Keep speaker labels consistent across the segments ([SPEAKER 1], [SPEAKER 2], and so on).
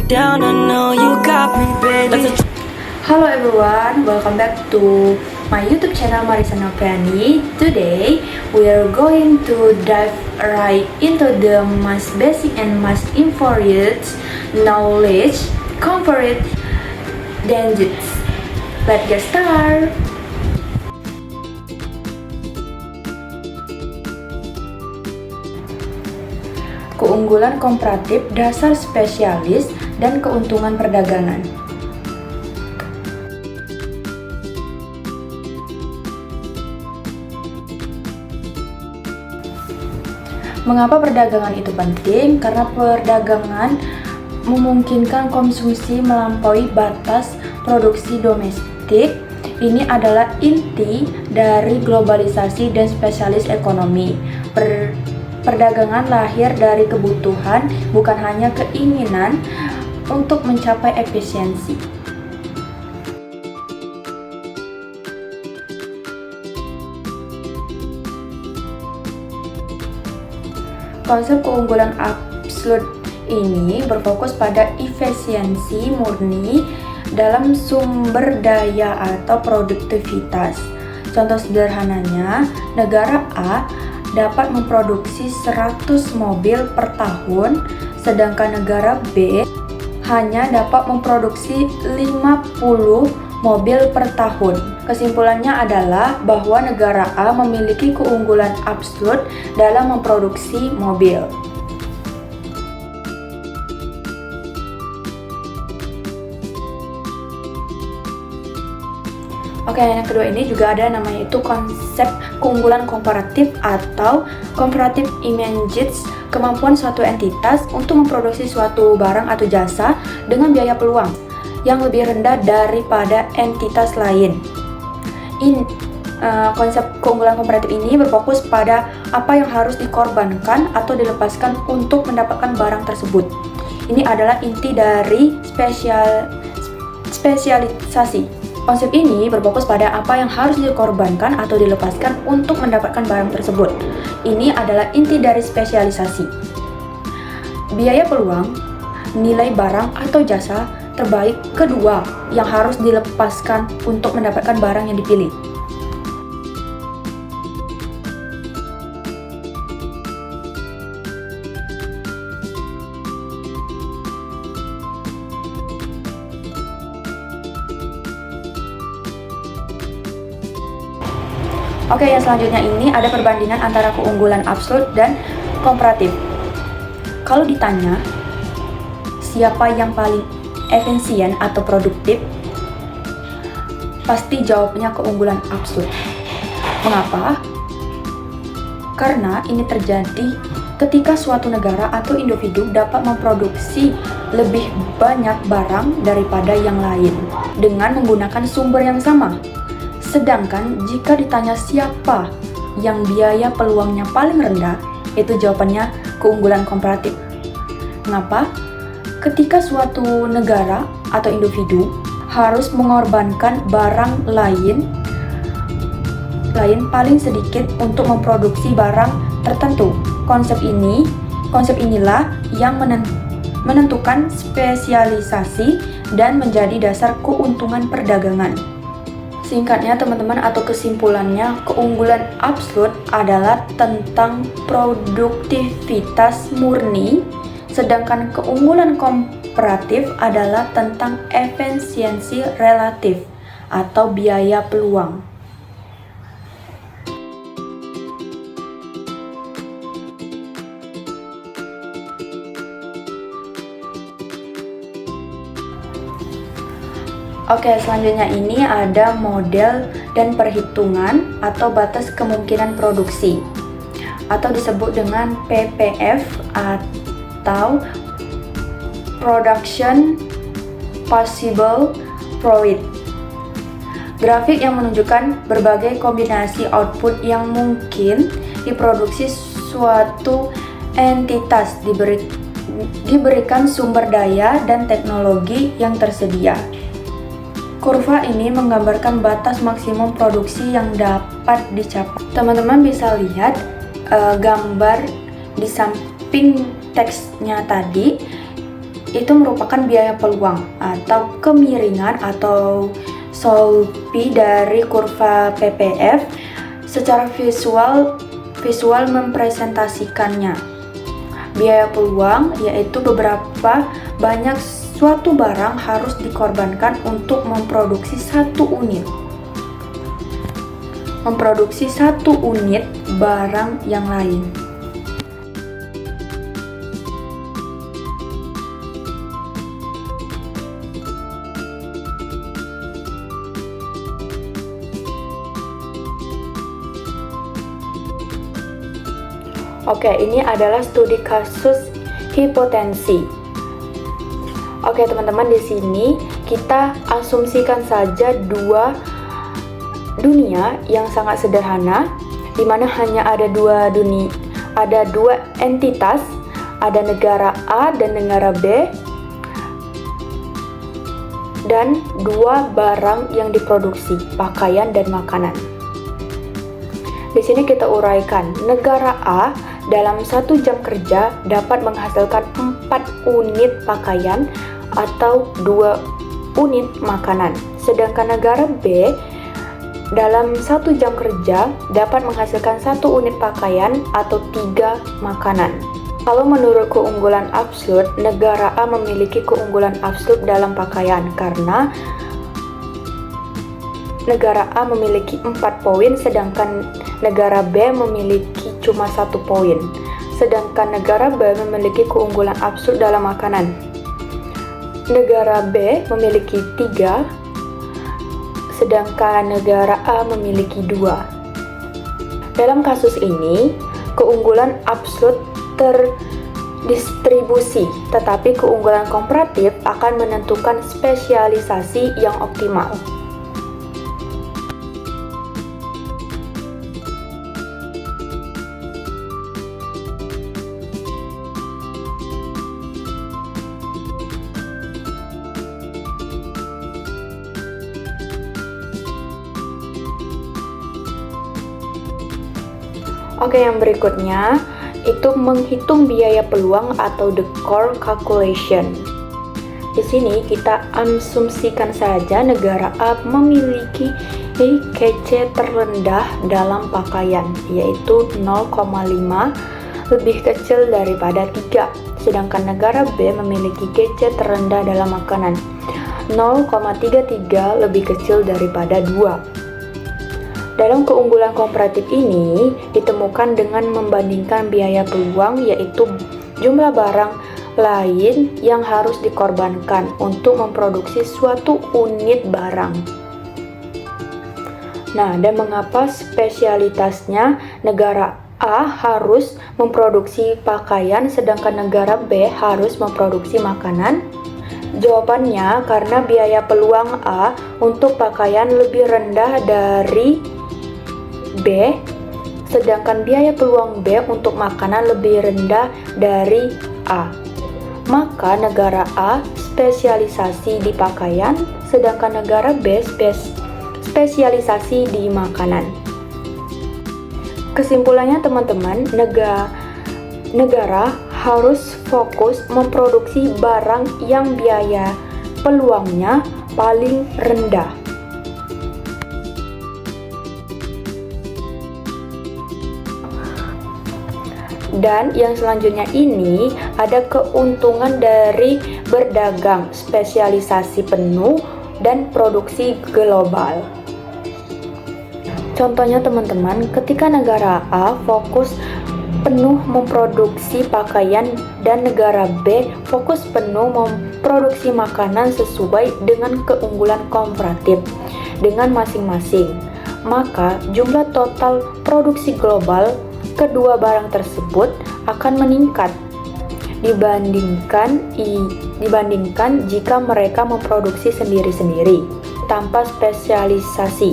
[SPEAKER 1] down, I know you got me, baby.
[SPEAKER 2] Hello everyone, welcome back to my YouTube channel Marissa Noviani. Today we are going to dive right into the most basic and most important knowledge comfort dangers. Let's get started. Keunggulan komparatif, dasar spesialis, dan keuntungan perdagangan. Mengapa perdagangan itu penting? Karena perdagangan memungkinkan konsumsi melampaui batas produksi domestik. Ini adalah inti dari globalisasi dan spesialis ekonomi. Perdagangan lahir dari kebutuhan, bukan hanya keinginan untuk mencapai efisiensi. Konsep keunggulan absolut ini berfokus pada efisiensi murni dalam sumber daya atau produktivitas. Contoh sederhananya, negara A dapat memproduksi 100 mobil per tahun, sedangkan negara B hanya dapat memproduksi 50 mobil per tahun. Kesimpulannya adalah bahwa negara A memiliki keunggulan absolut dalam memproduksi mobil. Oke, yang kedua ini juga ada namanya itu konsep keunggulan komparatif atau comparative advantage, kemampuan suatu entitas untuk memproduksi suatu barang atau jasa dengan biaya peluang yang lebih rendah daripada entitas lain. Konsep keunggulan komparatif ini berfokus pada apa yang harus dikorbankan atau dilepaskan untuk mendapatkan barang tersebut. Ini adalah inti dari spesialisasi. Konsep ini berfokus pada apa yang harus dikorbankan atau dilepaskan untuk mendapatkan barang tersebut. Ini adalah inti dari spesialisasi. Biaya peluang, nilai barang atau jasa terbaik kedua yang harus dilepaskan untuk mendapatkan barang yang dipilih. Oke, yang selanjutnya ini ada perbandingan antara keunggulan absolut dan komparatif. Kalau ditanya siapa yang paling efisien atau produktif, pasti jawabnya keunggulan absolut. Mengapa? Karena ini terjadi ketika suatu negara atau individu dapat memproduksi lebih banyak barang daripada yang lain dengan menggunakan sumber yang sama. Sedangkan jika ditanya siapa yang biaya peluangnya paling rendah, itu jawabannya keunggulan komparatif. Mengapa? Ketika suatu negara atau individu harus mengorbankan barang lain paling sedikit untuk memproduksi barang tertentu. Konsep inilah yang menentukan spesialisasi dan menjadi dasar keuntungan perdagangan. Singkatnya teman-teman, atau kesimpulannya, keunggulan absolut adalah tentang produktivitas murni, sedangkan keunggulan komparatif adalah tentang efisiensi relatif atau biaya peluang. Oke, selanjutnya ini ada model dan perhitungan atau batas kemungkinan produksi, atau disebut dengan PPF atau Production Possible Profit. Grafik yang menunjukkan berbagai kombinasi output yang mungkin diproduksi suatu entitas diberikan sumber daya dan teknologi yang tersedia. Kurva ini menggambarkan batas maksimum produksi yang dapat dicapai. Teman-teman bisa lihat gambar di samping teksnya tadi. itu merupakan biaya peluang atau kemiringan atau slope dari kurva PPF secara visual mempresentasikannya. Biaya peluang yaitu beberapa banyak suatu barang harus dikorbankan untuk memproduksi satu unit barang yang lain. Oke, ini adalah studi kasus hipotensi. Oke, teman-teman, di sini kita asumsikan saja dua dunia yang sangat sederhana, di mana hanya ada dua entitas, ada negara A dan negara B, dan dua barang yang diproduksi, pakaian dan makanan. Di sini kita uraikan, negara A dalam 1 jam kerja dapat menghasilkan 4 unit pakaian atau 2 unit makanan. Sedangkan negara B dalam 1 jam kerja dapat menghasilkan 1 unit pakaian atau 3 makanan. Kalau menurut keunggulan absolut, negara A memiliki keunggulan absolut dalam pakaian karena negara A memiliki 4 poin, sedangkan negara B memiliki cuma 1 poin. Sedangkan negara B memiliki keunggulan absolut dalam makanan. Negara B memiliki 3, sedangkan negara A memiliki 2. Dalam kasus ini, keunggulan absolut terdistribusi, tetapi keunggulan komparatif akan menentukan spesialisasi yang optimal. Oke, yang berikutnya itu menghitung biaya peluang atau the core calculation. Di sini kita asumsikan saja negara A memiliki KC terendah dalam pakaian, yaitu 0,5 lebih kecil daripada 3. Sedangkan negara B memiliki KC terendah dalam makanan, 0,33 lebih kecil daripada 2. Dalam keunggulan komparatif ini ditemukan dengan membandingkan biaya peluang, yaitu jumlah barang lain yang harus dikorbankan untuk memproduksi suatu unit barang. Nah, dan mengapa spesialitasnya negara A harus memproduksi pakaian sedangkan negara B harus memproduksi makanan? Jawabannya karena biaya peluang A untuk pakaian lebih rendah dari B, sedangkan biaya peluang B untuk makanan lebih rendah dari A. Maka negara A spesialisasi di pakaian, sedangkan negara B spesialisasi di makanan. Kesimpulannya teman-teman, negara harus fokus memproduksi barang yang biaya peluangnya paling rendah. Dan yang selanjutnya ini ada keuntungan dari berdagang, spesialisasi penuh, dan produksi global. Contohnya teman-teman, ketika negara A fokus penuh memproduksi pakaian dan negara B fokus penuh memproduksi makanan sesuai dengan keunggulan komparatif dengan masing-masing, maka jumlah total produksi global kedua barang tersebut akan meningkat dibandingkan jika mereka memproduksi sendiri-sendiri tanpa spesialisasi.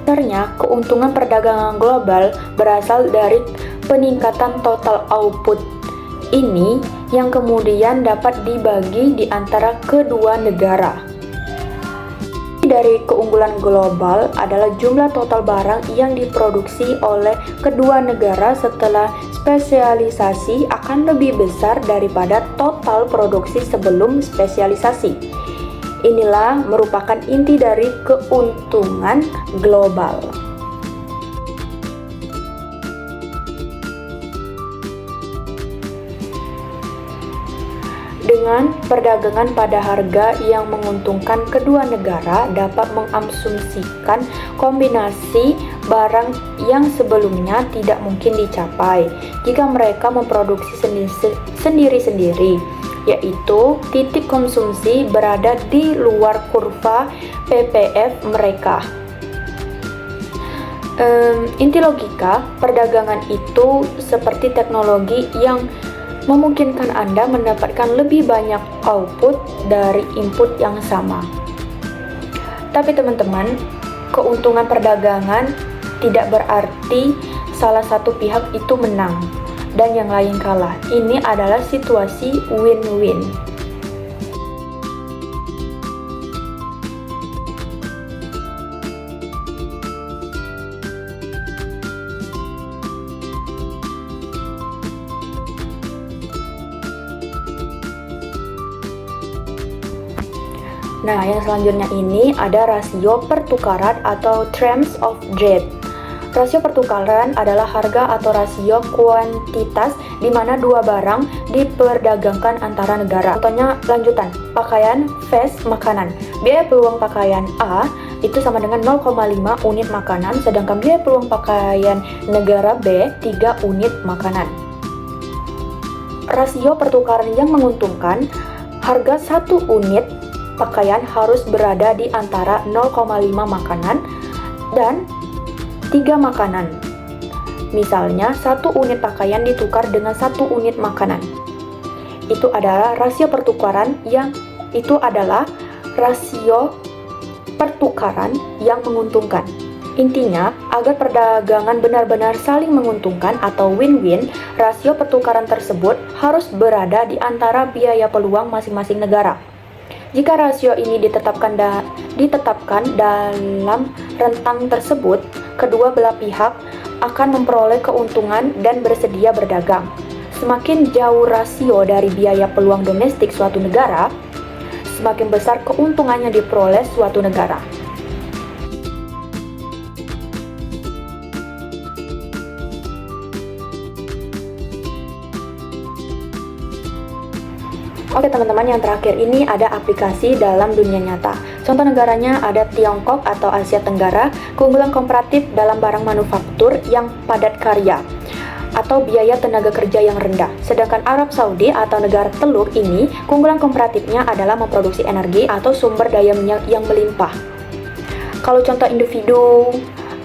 [SPEAKER 2] Sebenarnya, keuntungan perdagangan global berasal dari peningkatan total output ini yang kemudian dapat dibagi di antara kedua negara. dari keunggulan global adalah jumlah total barang yang diproduksi oleh kedua negara setelah spesialisasi akan lebih besar daripada total produksi sebelum spesialisasi. Inilah merupakan inti dari keuntungan global. Dengan perdagangan pada harga yang menguntungkan, kedua negara dapat mengasumsikan kombinasi barang yang sebelumnya tidak mungkin dicapai jika mereka memproduksi sendiri-sendiri, yaitu titik konsumsi berada di luar kurva PPF mereka. Inti logika perdagangan itu seperti teknologi yang memungkinkan Anda mendapatkan lebih banyak output dari input yang sama. Tapi teman-teman, keuntungan perdagangan tidak berarti salah satu pihak itu menang dan yang lain kalah. Ini adalah situasi win-win. Nah, yang selanjutnya ini ada rasio pertukaran atau terms of trade. Rasio pertukaran adalah harga atau rasio kuantitas di mana dua barang diperdagangkan antara negara. Contohnya lanjutan, pakaian vs makanan. Biaya peluang pakaian A itu sama dengan 0,5 unit makanan, sedangkan biaya peluang pakaian negara B 3 unit makanan. Rasio pertukaran yang menguntungkan, harga 1 unit pakaian harus berada di antara 0,5 makanan dan 3 makanan. Misalnya, 1 unit pakaian ditukar dengan 1 unit makanan. Itu adalah rasio pertukaran yang menguntungkan. Intinya, agar perdagangan benar-benar saling menguntungkan atau win-win, rasio pertukaran tersebut harus berada di antara biaya peluang masing-masing negara. Jika rasio ini ditetapkan dalam rentang tersebut, kedua belah pihak akan memperoleh keuntungan dan bersedia berdagang. Semakin jauh rasio dari biaya peluang domestik suatu negara, semakin besar keuntungannya diperoleh suatu negara. Oke teman-teman, yang terakhir ini ada aplikasi dalam dunia nyata. Contoh negaranya ada Tiongkok atau Asia Tenggara, keunggulan komparatif dalam barang manufaktur yang padat karya atau biaya tenaga kerja yang rendah. Sedangkan Arab Saudi atau negara telur ini, keunggulan komparatifnya adalah memproduksi energi atau sumber daya minyak yang melimpah. Kalau contoh individu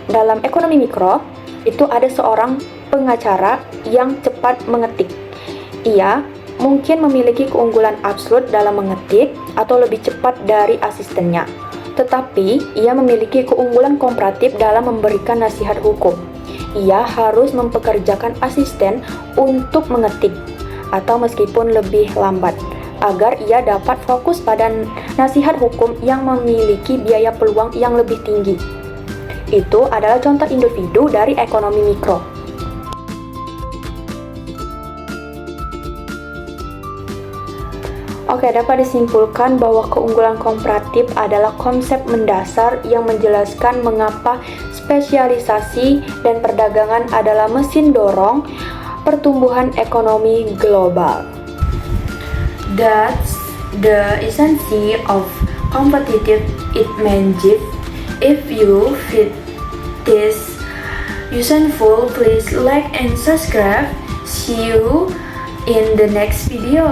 [SPEAKER 2] dalam ekonomi mikro, itu ada seorang pengacara yang cepat mengetik. Ia mungkin memiliki keunggulan absolut dalam mengetik atau lebih cepat dari asistennya. Tetapi, ia memiliki keunggulan komparatif dalam memberikan nasihat hukum. Ia harus mempekerjakan asisten untuk mengetik, atau meskipun lebih lambat, agar ia dapat fokus pada nasihat hukum yang memiliki biaya peluang yang lebih tinggi. Itu adalah contoh individu dari ekonomi mikro. Oke, dapat disimpulkan bahwa keunggulan komparatif adalah konsep mendasar yang menjelaskan mengapa spesialisasi dan perdagangan adalah mesin dorong pertumbuhan ekonomi global. That's the essence of competitive advantage. If you find this useful, please like and subscribe. See you in the next video.